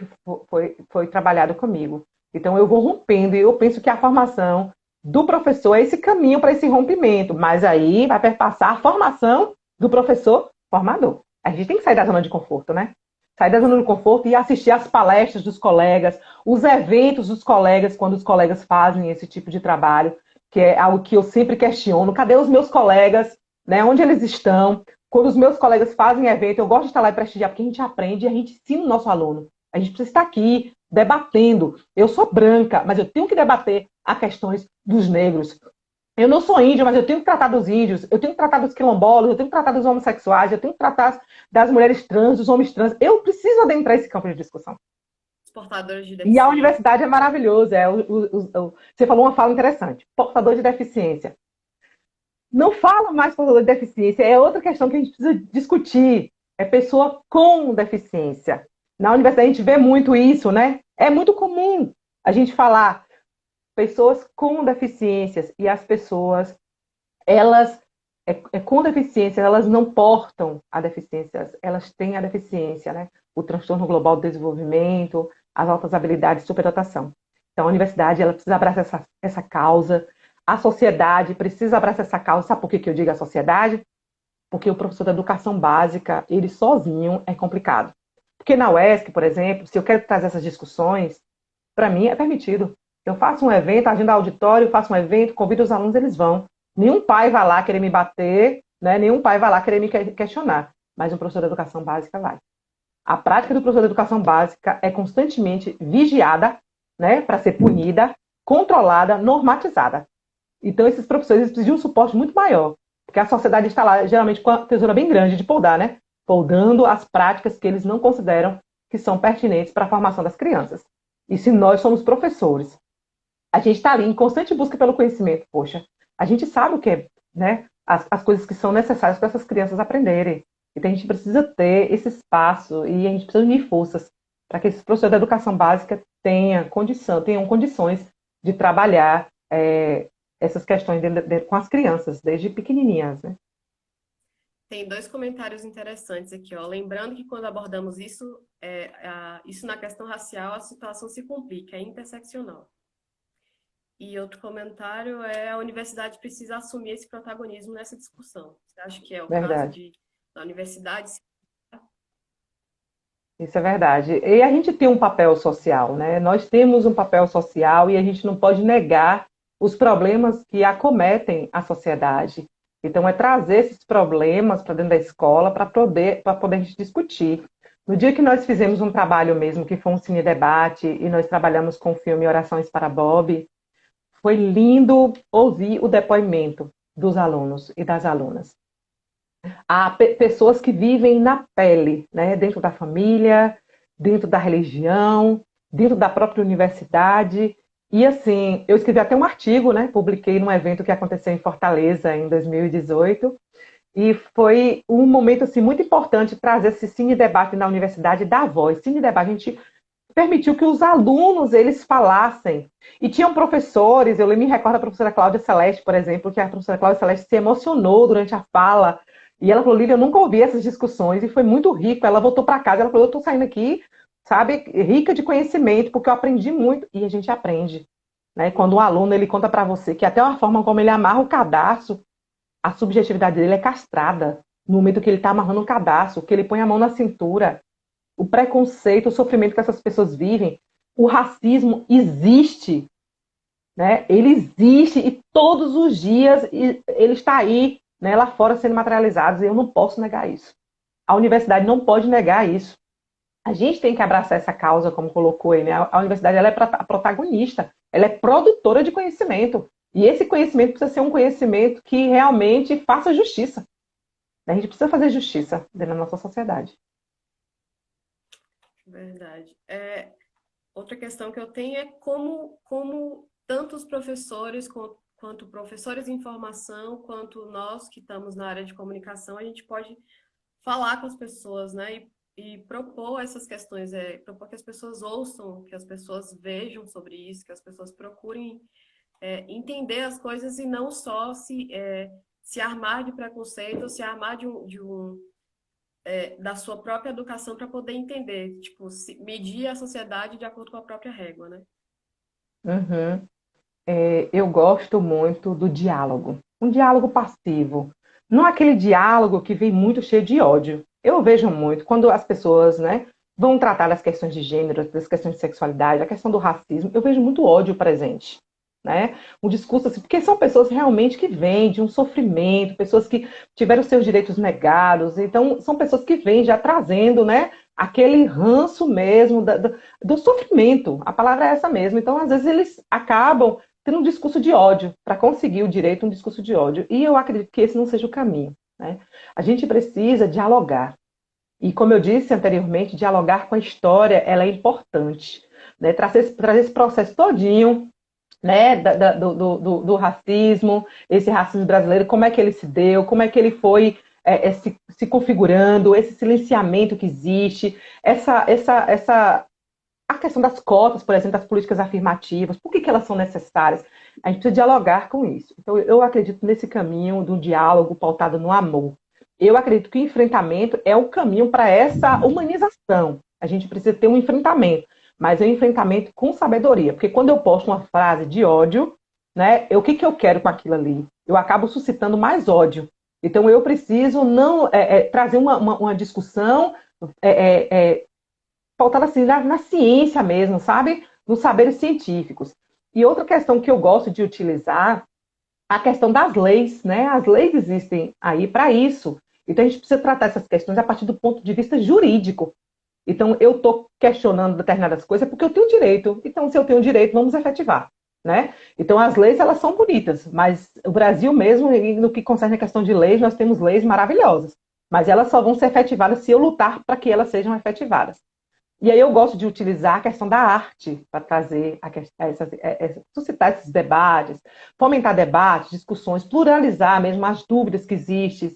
foi trabalhado comigo. Então, eu vou rompendo, e eu penso que a formação do professor é esse caminho para esse rompimento, mas aí vai perpassar a formação do professor formador. A gente tem que sair da zona de conforto, né? Sair da zona de conforto e assistir às palestras dos colegas, os eventos dos colegas, quando os colegas fazem esse tipo de trabalho, que é algo que eu sempre questiono. Cadê os meus colegas? Né? Onde eles estão? Quando os meus colegas fazem evento, eu gosto de estar lá e prestigiar, porque a gente aprende e a gente ensina o nosso aluno. A gente precisa estar aqui debatendo. Eu sou branca, mas eu tenho que debater as questões dos negros. Eu não sou índio, mas eu tenho que tratar dos índios, eu tenho que tratar dos quilombolas, eu tenho que tratar dos homossexuais, eu tenho que tratar das mulheres trans, dos homens trans. Eu preciso adentrar esse campo de discussão. Os portadores de E a deficiência. universidade é maravilhosa. Você falou uma fala interessante. Portador de deficiência. Não fala mais portador de deficiência, é outra questão que a gente precisa discutir. É pessoa com deficiência. Na universidade a gente vê muito isso, né? É muito comum a gente falar pessoas com deficiências e as pessoas elas com deficiência, elas não portam a deficiência, elas têm a deficiência, né? O transtorno global do desenvolvimento, as altas habilidades de superdotação. Então, a universidade ela precisa abraçar essa causa, a sociedade precisa abraçar essa causa. Sabe por que eu digo a sociedade? Porque o professor da educação básica, ele sozinho é complicado. Porque na UESC, por exemplo, se eu quero trazer essas discussões, para mim é permitido. Eu faço um evento, agenda auditório, faço um evento, convido os alunos, eles vão. Nenhum pai vai lá querer me bater, né? Nenhum pai vai lá querer me questionar. Mas um professor de educação básica vai. A prática do professor de educação básica é constantemente vigiada, né? Para ser punida, controlada, normatizada. Então, esses professores precisam de um suporte muito maior. Porque a sociedade está lá, geralmente, com a tesoura bem grande de poldar, né? Poldando as práticas que eles não consideram que são pertinentes para a formação das crianças. E se nós somos professores, a gente está ali em constante busca pelo conhecimento. Poxa, a gente sabe o que é, né? As coisas que são necessárias para essas crianças aprenderem. Então a gente precisa ter esse espaço e a gente precisa unir forças para que esses professores da educação básica tenham condições de trabalhar essas questões com as crianças, desde pequenininhas, né? Tem dois comentários interessantes aqui, ó. Lembrando que quando abordamos isso, isso na questão racial, a situação se complica, é interseccional. E outro comentário é a universidade precisa assumir esse protagonismo nessa discussão. Você acha que é o caso Verdade. da universidade? Isso é verdade. E a gente tem um papel social, né? Nós temos um papel social e a gente não pode negar os problemas que acometem a sociedade. Então, é trazer esses problemas para dentro da escola para poder a gente discutir. No dia que nós fizemos um trabalho mesmo, que foi um cine debate, e nós trabalhamos com o filme Orações para Bob, foi lindo ouvir o depoimento dos alunos e das alunas. Há pessoas que vivem na pele, né? Dentro da família, dentro da religião, dentro da própria universidade. E assim, eu escrevi até um artigo, né? Publiquei num evento que aconteceu em Fortaleza em 2018. E foi um momento assim, muito importante trazer esse cine debate na universidade, dar voz. Cine debate, a gente permitiu que os alunos eles falassem. E tinham professores, eu me recordo da professora Cláudia Celeste, por exemplo, que a professora Cláudia Celeste se emocionou durante a fala. E ela falou, Lívia, eu nunca ouvi essas discussões, e foi muito rico. Ela voltou para casa, ela falou, eu estou saindo aqui, sabe, rica de conhecimento, porque eu aprendi muito. E a gente aprende. Né? Quando um aluno ele conta para você que até a forma como ele amarra o cadarço, a subjetividade dele é castrada. No momento que ele está amarrando o cadarço, que ele põe a mão na cintura, o preconceito, o sofrimento que essas pessoas vivem, o racismo existe, né? Ele existe e todos os dias ele está aí, né, lá fora sendo materializado, e eu não posso negar isso. A universidade não pode negar isso. A gente tem que abraçar essa causa, como colocou aí, né? A universidade ela é a protagonista, ela é produtora de conhecimento. E esse conhecimento precisa ser um conhecimento que realmente faça justiça. A gente precisa fazer justiça dentro da nossa sociedade. Verdade. Outra questão que eu tenho é como tanto os professores quanto professores de informação, quanto nós que estamos na área de comunicação, a gente pode falar com as pessoas, né? E propor essas questões, propor que as pessoas ouçam, que as pessoas vejam sobre isso, que as pessoas procurem entender as coisas e não só se armar de preconceito ou se armar da sua própria educação para poder entender, tipo, medir a sociedade de acordo com a própria régua, né? Uhum. Eu gosto muito do diálogo. Um diálogo passivo. Não aquele diálogo que vem muito cheio de ódio. Eu vejo muito quando as pessoas, né, vão tratar das questões de gênero, das questões de sexualidade, a questão do racismo, eu vejo muito ódio presente. Né? Um discurso assim, porque são pessoas realmente que vêm de um sofrimento, pessoas que tiveram seus direitos negados, então são pessoas que vêm já trazendo, né, aquele ranço mesmo do sofrimento, a palavra é essa mesmo, então às vezes eles acabam tendo um discurso de ódio, para conseguir o direito, um discurso de ódio, e eu acredito que esse não seja o caminho. Né? A gente precisa dialogar, e como eu disse anteriormente, dialogar com a história, ela é importante, né? Trazer esse processo todinho, né, do racismo, esse racismo brasileiro, como é que ele se deu, como é que ele foi se configurando, esse silenciamento que existe, a questão das cotas, por exemplo, das políticas afirmativas, por que elas são necessárias? A gente precisa dialogar com isso. Então, eu acredito nesse caminho do diálogo pautado no amor. Eu acredito que o enfrentamento é o caminho para essa humanização. A gente precisa ter um enfrentamento, mas é um enfrentamento com sabedoria, porque quando eu posto uma frase de ódio, né, o que eu quero com aquilo ali? Eu acabo suscitando mais ódio. Então, eu preciso não trazer uma discussão pautada assim na ciência mesmo, sabe? Nos saberes científicos. E outra questão que eu gosto de utilizar, a questão das leis, né? As leis existem aí para isso. Então a gente precisa tratar essas questões a partir do ponto de vista jurídico. Então eu estou questionando determinadas coisas porque eu tenho direito. Então se eu tenho direito, vamos efetivar. Né? Então as leis elas são bonitas, mas o Brasil mesmo, no que concerne a questão de leis, nós temos leis maravilhosas. Mas elas só vão ser efetivadas se eu lutar para que elas sejam efetivadas. E aí eu gosto de utilizar a questão da arte para trazer suscitar esses debates, fomentar debates, discussões, pluralizar mesmo as dúvidas que existem,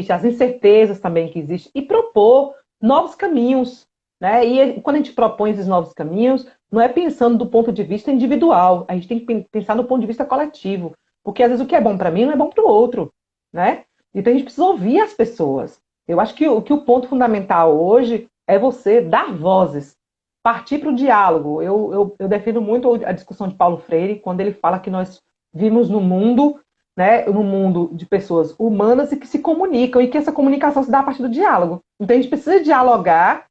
as incertezas também que existem, e propor novos caminhos. Né? E quando a gente propõe esses novos caminhos, não é pensando do ponto de vista individual, a gente tem que pensar no ponto de vista coletivo, porque às vezes o que é bom para mim não é bom para o outro. Né? Então a gente precisa ouvir as pessoas. Eu acho que o ponto fundamental hoje é você dar vozes, partir para o diálogo. Eu defendo muito a discussão de Paulo Freire, quando ele fala que nós vivemos num mundo, né, num mundo de pessoas humanas e que se comunicam, e que essa comunicação se dá a partir do diálogo. Então a gente precisa dialogar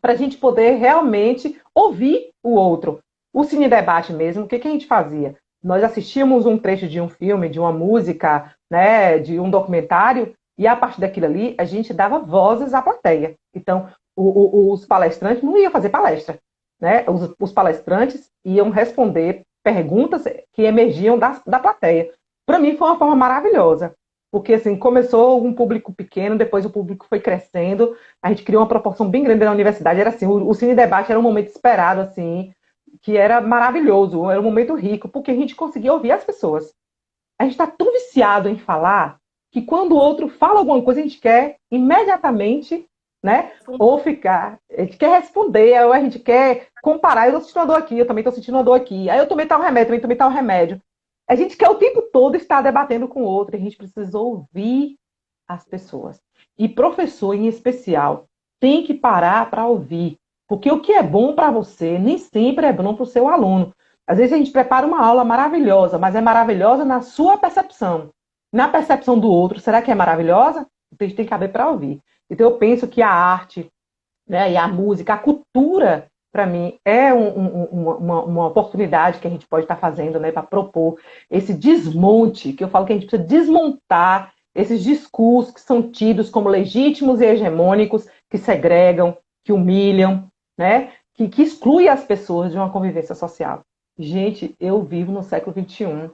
para a gente poder realmente ouvir o outro. O Cine Debate mesmo, o que a gente fazia? Nós assistíamos um trecho de um filme, de uma música, né, de um documentário, e a partir daquilo ali, a gente dava vozes à plateia. Então, os palestrantes não iam fazer palestra. Né? Os palestrantes iam responder perguntas que emergiam da plateia. Para mim, foi uma forma maravilhosa. Porque, assim, começou um público pequeno, depois o público foi crescendo, a gente criou uma proporção bem grande na universidade. Era assim, o Cine Debate era um momento esperado, assim, que era maravilhoso, era um momento rico, porque a gente conseguia ouvir as pessoas. A gente está tão viciado em falar que quando o outro fala alguma coisa, a gente quer imediatamente, né? Fundo. Ou ficar. A gente quer responder, ou a gente quer comparar. Eu estou sentindo uma dor aqui, eu também estou sentindo uma dor aqui. Aí eu tomei tal remédio, também tomei tal remédio. A gente quer o tempo todo estar debatendo com o outro, e a gente precisa ouvir as pessoas. E professor, em especial, tem que parar para ouvir. Porque o que é bom para você nem sempre é bom para o seu aluno. Às vezes a gente prepara uma aula maravilhosa, mas é maravilhosa na sua percepção. Na percepção do outro, será que é maravilhosa? A gente tem que caber para ouvir. Então eu penso que a arte, né, e a música, a cultura, para mim, é uma oportunidade que a gente pode estar fazendo, né, para propor esse desmonte, que eu falo que a gente precisa desmontar esses discursos que são tidos como legítimos e hegemônicos, que segregam, que humilham, né, que exclui as pessoas de uma convivência social. Gente, eu vivo no século XXI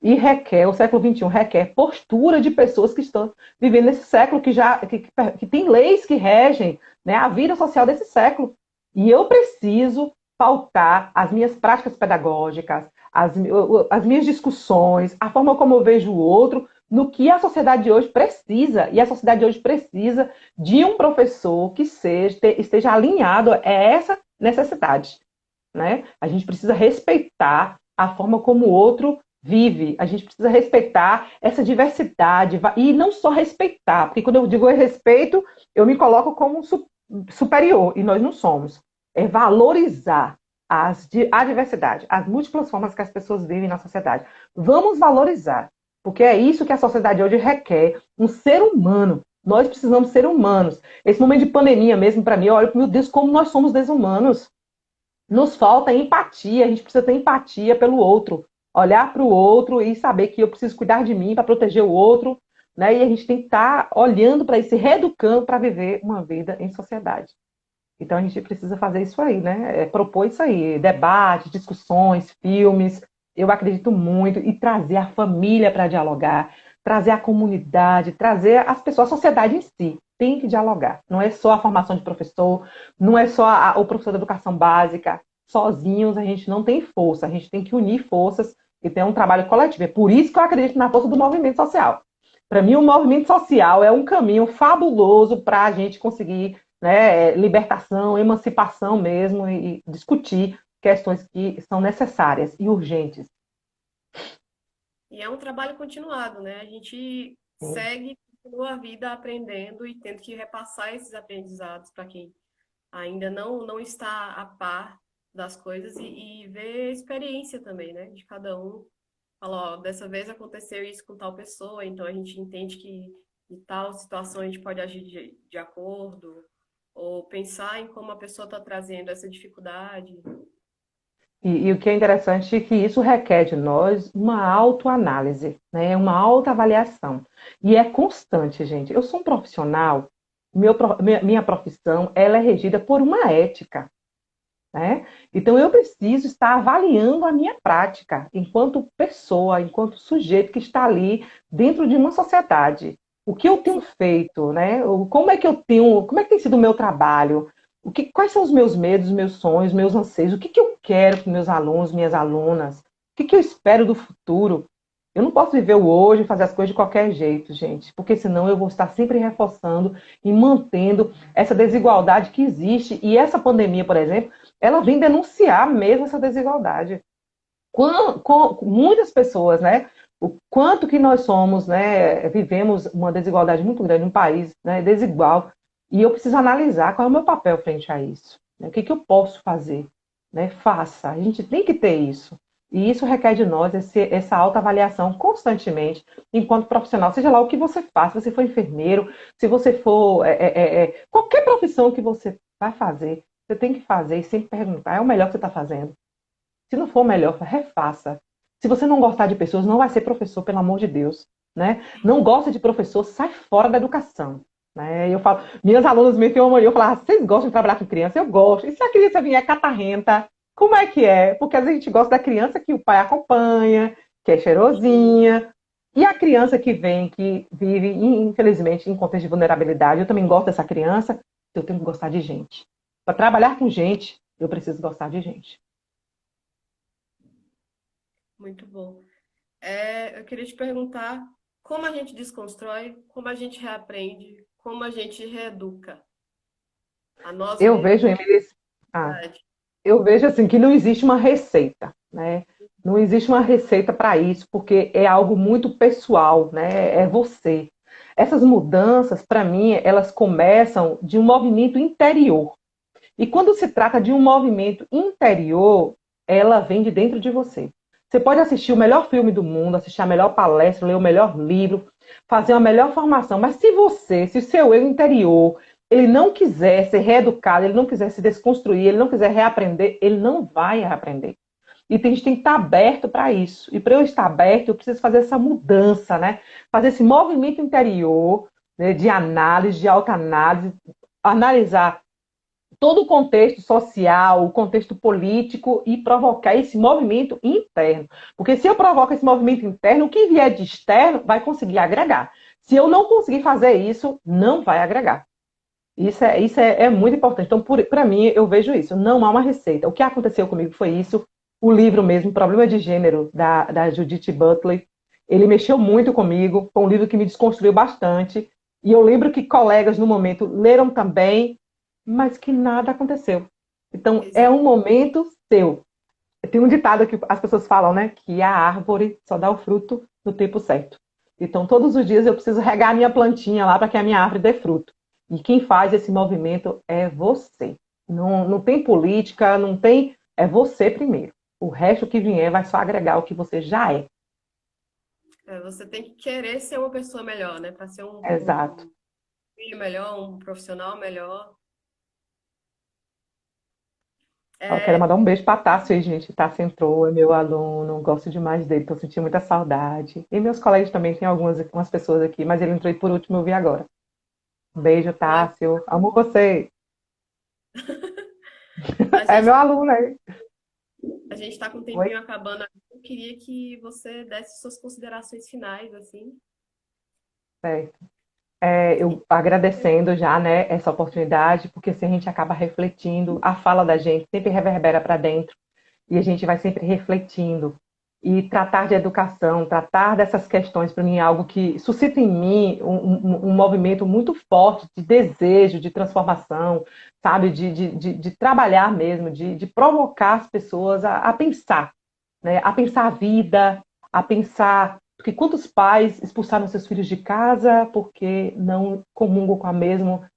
e requer, o século XXI requer postura de pessoas que estão vivendo nesse século que tem leis que regem, né, a vida social desse século. E eu preciso pautar as minhas práticas pedagógicas, as minhas discussões, a forma como eu vejo o outro, no que a sociedade de hoje precisa. E a sociedade de hoje precisa de um professor que esteja alinhado a essa necessidade. Né? A gente precisa respeitar a forma como o outro vive, a gente precisa respeitar essa diversidade, e não só respeitar, porque quando eu digo respeito, eu me coloco como superior, e nós não somos. É valorizar a diversidade, as múltiplas formas que as pessoas vivem na sociedade. Vamos valorizar, porque é isso que a sociedade hoje requer, um ser humano. Nós precisamos ser humanos. Esse momento de pandemia mesmo, para mim, eu olho, meu Deus, como nós somos desumanos. Nos falta empatia, a gente precisa ter empatia pelo outro, olhar para o outro e saber que eu preciso cuidar de mim para proteger o outro, né? E a gente tem que estar olhando para isso, se reeducando para viver uma vida em sociedade. Então a gente precisa fazer isso aí, né? Propor isso aí, debates, discussões, filmes. Eu acredito muito e trazer a família para dialogar, trazer a comunidade, trazer as pessoas, a sociedade em si. Tem que dialogar. Não é só a formação de professor, não é só o professor da educação básica. Sozinhos a gente não tem força, a gente tem que unir forças e ter um trabalho coletivo. É por isso que eu acredito na força do movimento social. Para mim, o movimento social é um caminho fabuloso para a gente conseguir, né, libertação, emancipação mesmo, e discutir questões que são necessárias e urgentes. E é um trabalho continuado, né? A gente segue, continua a vida aprendendo e tendo que repassar esses aprendizados para quem ainda não está a par das coisas e ver a experiência também, né? De cada um. Fala, ó, dessa vez aconteceu isso com tal pessoa, então a gente entende que em tal situação a gente pode agir de acordo, ou pensar em como a pessoa está trazendo essa dificuldade. E o que é interessante é que isso requer de nós uma autoanálise, né? Uma autoavaliação. E é constante, gente. Eu sou um profissional, minha profissão ela é regida por uma ética. Né? Então, eu preciso estar avaliando a minha prática enquanto pessoa, enquanto sujeito que está ali dentro de uma sociedade. O que eu tenho feito, né? Como é que tem sido o meu trabalho? Quais são os meus medos, meus sonhos, meus anseios? O que eu quero para meus alunos, minhas alunas? O que eu espero do futuro? Eu não posso viver o hoje e fazer as coisas de qualquer jeito, gente, porque senão eu vou estar sempre reforçando e mantendo essa desigualdade que existe. E essa pandemia, por exemplo, ela vem denunciar mesmo essa desigualdade. Com muitas pessoas, né? O quanto que nós somos, né? Vivemos uma desigualdade muito grande, um país, né, desigual. E eu preciso analisar qual é o meu papel frente a isso. Né? O que, que eu posso fazer? Né? Faça. A gente tem que ter isso. E isso requer de nós essa autoavaliação constantemente, enquanto profissional, seja lá o que você faz, se você for enfermeiro, se você for qualquer profissão que você vai fazer, você tem que fazer e sempre perguntar, é o melhor que você está fazendo? Se não for o melhor, refaça. Se você não gostar de pessoas, não vai ser professor, pelo amor de Deus. Né? Não gosta de professor, sai fora da educação. Né? Eu falo, minhas alunas me têm uma mania, eu falo, vocês gostam de trabalhar com criança? Eu gosto. E se a criança vier catarrenta, como é que é? Porque às vezes a gente gosta da criança que o pai acompanha, que é cheirosinha. E a criança que vem, que vive, infelizmente, em contexto de vulnerabilidade, eu também gosto dessa criança, eu tenho que gostar de gente. Para trabalhar com gente, eu preciso gostar de gente. Muito bom. Eu queria te perguntar como a gente desconstrói, como a gente reaprende, como a gente reeduca. A nós Eu mesmos, vejo, Emily, ah, verdade. eu vejo assim que não existe uma receita, né? Não existe uma receita para isso, porque é algo muito pessoal, né? É você. Essas mudanças, para mim, elas começam de um movimento interior. E quando se trata de um movimento interior, ela vem de dentro de você. Você pode assistir o melhor filme do mundo, assistir a melhor palestra, ler o melhor livro, fazer a melhor formação, mas se você, se o seu eu interior, ele não quiser ser reeducado, ele não quiser se desconstruir, ele não quiser reaprender, ele não vai reaprender. E a gente tem que estar aberto para isso. E para eu estar aberto, eu preciso fazer essa mudança, né? Fazer esse movimento interior, né, de análise, de autoanálise, analisar todo o contexto social, o contexto político e provocar esse movimento interno. Porque se eu provoco esse movimento interno, o que vier de externo vai conseguir agregar. Se eu não conseguir fazer isso, não vai agregar. Isso é muito importante. Então, para mim, eu vejo isso. Não há uma receita. O que aconteceu comigo foi isso. O livro mesmo, Problema de Gênero, da Judith Butler, ele mexeu muito comigo. Foi um livro que me desconstruiu bastante. E eu lembro que colegas no momento leram também, mas que nada aconteceu. Então, é Exato. um momento seu. Tem um ditado que as pessoas falam, né? Que a árvore só dá o fruto no tempo certo. Então, todos os dias eu preciso regar a minha plantinha lá para que a minha árvore dê fruto. E quem faz esse movimento é você. Não, não tem política, não tem. É você primeiro. O resto que vier vai só agregar o que você já é. É, você tem que querer ser uma pessoa melhor, né? Para ser Exato. um filho melhor, um profissional melhor. Eu quero É, mandar um beijo para Tássio aí, gente. Tássio entrou, é meu aluno, gosto demais dele, estou sentindo muita saudade. E meus colegas também, tem algumas pessoas aqui, mas ele entrou e por último eu vi agora. Um beijo, mas Tássio. Amo você. a É meu gente aluno aí. a gente está com um Oi? tempinho acabando aqui. Eu queria que você desse suas considerações finais, assim. Certo. Eu agradecendo já, né, essa oportunidade, porque assim a gente acaba refletindo, a fala da gente sempre reverbera para dentro e a gente vai sempre refletindo. E tratar de educação, tratar dessas questões, para mim, é algo que suscita em mim um movimento muito forte de desejo, de transformação, sabe? De trabalhar mesmo, de provocar as pessoas a pensar, né? A pensar a vida, a pensar. Porque quantos pais expulsaram seus filhos de casa porque não comungam com a mesma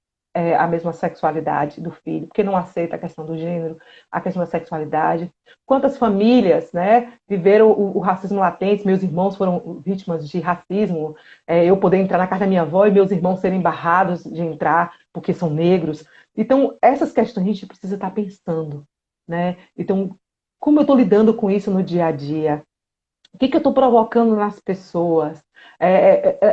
sexualidade do filho, porque não aceita a questão do gênero, a questão da sexualidade. Quantas famílias, né, viveram o racismo latente, meus irmãos foram vítimas de racismo, eu poder entrar na casa da minha avó e meus irmãos serem barrados de entrar porque são negros. Então, essas questões a gente precisa estar pensando, né? Então, como eu estou lidando com isso no dia a dia? O que eu estou provocando nas pessoas?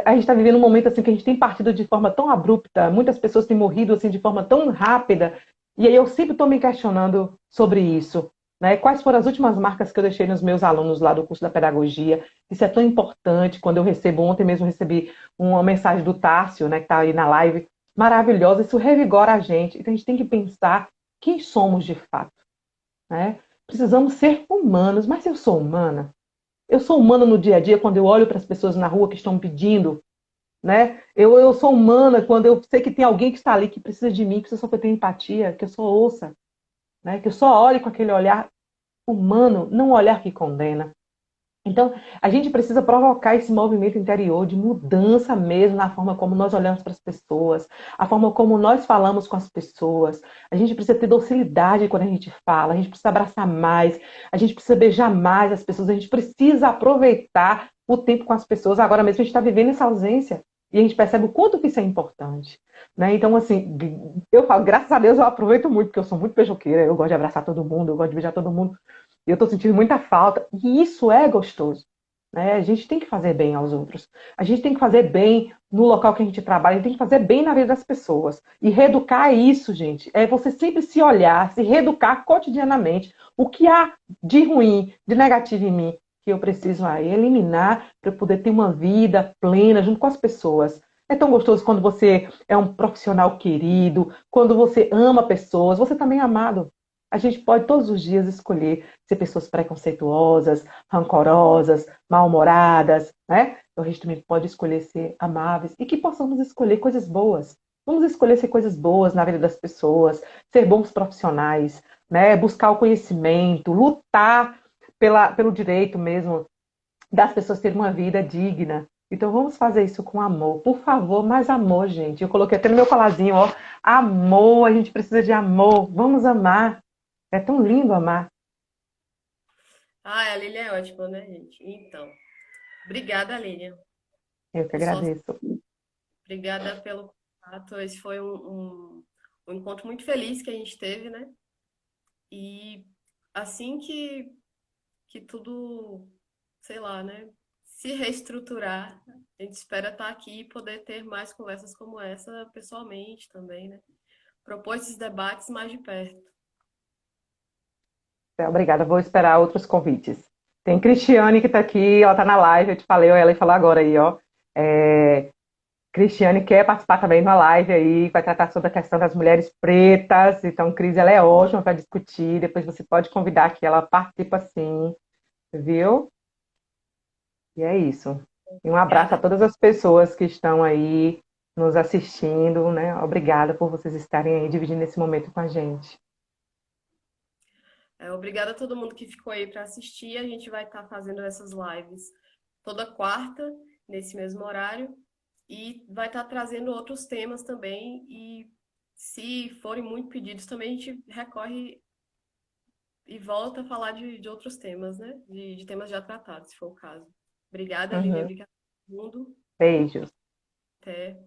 A gente está vivendo um momento assim que a gente tem partido de forma tão abrupta, muitas pessoas têm morrido assim de forma tão rápida, e aí eu sempre estou me questionando sobre isso. Né? Quais foram as últimas marcas que eu deixei nos meus alunos lá do curso da pedagogia? Isso é tão importante quando eu recebo, ontem mesmo recebi uma mensagem do Tássio, né, que está aí na live, maravilhosa, isso revigora a gente. Então a gente tem que pensar quem somos de fato. Né? Precisamos ser humanos, mas se eu sou humana, eu sou humana no dia a dia quando eu olho para as pessoas na rua que estão pedindo, né? Eu sou humana quando eu sei que tem alguém que está ali que precisa de mim, que precisa só que eu tenha empatia, que eu só ouça, né? Que eu só olhe com aquele olhar humano, não um olhar que condena. Então, a gente precisa provocar esse movimento interior de mudança mesmo na forma como nós olhamos para as pessoas, a forma como nós falamos com as pessoas. A gente precisa ter docilidade quando a gente fala, a gente precisa abraçar mais, a gente precisa beijar mais as pessoas, a gente precisa aproveitar o tempo com as pessoas. Agora mesmo a gente está vivendo essa ausência e a gente percebe o quanto que isso é importante. Né? Então, assim, eu falo, graças a Deus eu aproveito muito, porque eu sou muito beijoqueira, eu gosto de abraçar todo mundo, eu gosto de beijar todo mundo. E eu estou sentindo muita falta. E isso é gostoso. Né? A gente tem que fazer bem aos outros. A gente tem que fazer bem no local que a gente trabalha. A gente tem que fazer bem na vida das pessoas. E reeducar é isso, gente. É você sempre se olhar, se reeducar cotidianamente. O que há de ruim, de negativo em mim, que eu preciso aí eliminar para eu poder ter uma vida plena junto com as pessoas. É tão gostoso quando você é um profissional querido, quando você ama pessoas, você também é amado. A gente pode todos os dias escolher ser pessoas preconceituosas, rancorosas, mal-humoradas, né? Então a gente também pode escolher ser amáveis e que possamos escolher coisas boas, Vamos escolher ser coisas boas na vida das pessoas, ser bons profissionais, né? Buscar o conhecimento, lutar pelo direito mesmo das pessoas terem uma vida digna. Então vamos fazer isso com amor. Por favor, mais amor, gente. Eu coloquei até no meu colarzinho, ó. Amor, a gente precisa de amor. Vamos amar. É tão lindo amar. Ah, a Lilian é ótima, né, gente? Então, obrigada, Lilian. Eu que Só agradeço. obrigada pelo contato. Esse foi um encontro muito feliz que a gente teve, né? E assim que tudo, sei lá, né, se reestruturar, a gente espera estar aqui e poder ter mais conversas como essa pessoalmente também, né? Propor esses debates mais de perto. Obrigada, vou esperar outros convites. Tem Cristiane que está aqui, ela está na live, eu te falei, ela falou agora aí, ó. É, Cristiane quer participar também de uma live aí, vai tratar sobre a questão das mulheres pretas. Então, Cris, ela é ótima para discutir. Depois você pode convidar que ela participa sim, viu? E é isso. E um abraço a Obrigada. todas as pessoas que estão aí nos assistindo, né? Obrigada por vocês estarem aí dividindo esse momento com a gente. Obrigada a todo mundo que ficou aí para assistir. A gente vai estar fazendo essas lives toda quarta, nesse mesmo horário, e vai estar trazendo outros temas também. E se forem muito pedidos, também a gente recorre e volta a falar de outros temas, né? De temas já tratados, se for o caso. Obrigada, Lilian. Uhum. Obrigada a todo mundo. Beijos. Até.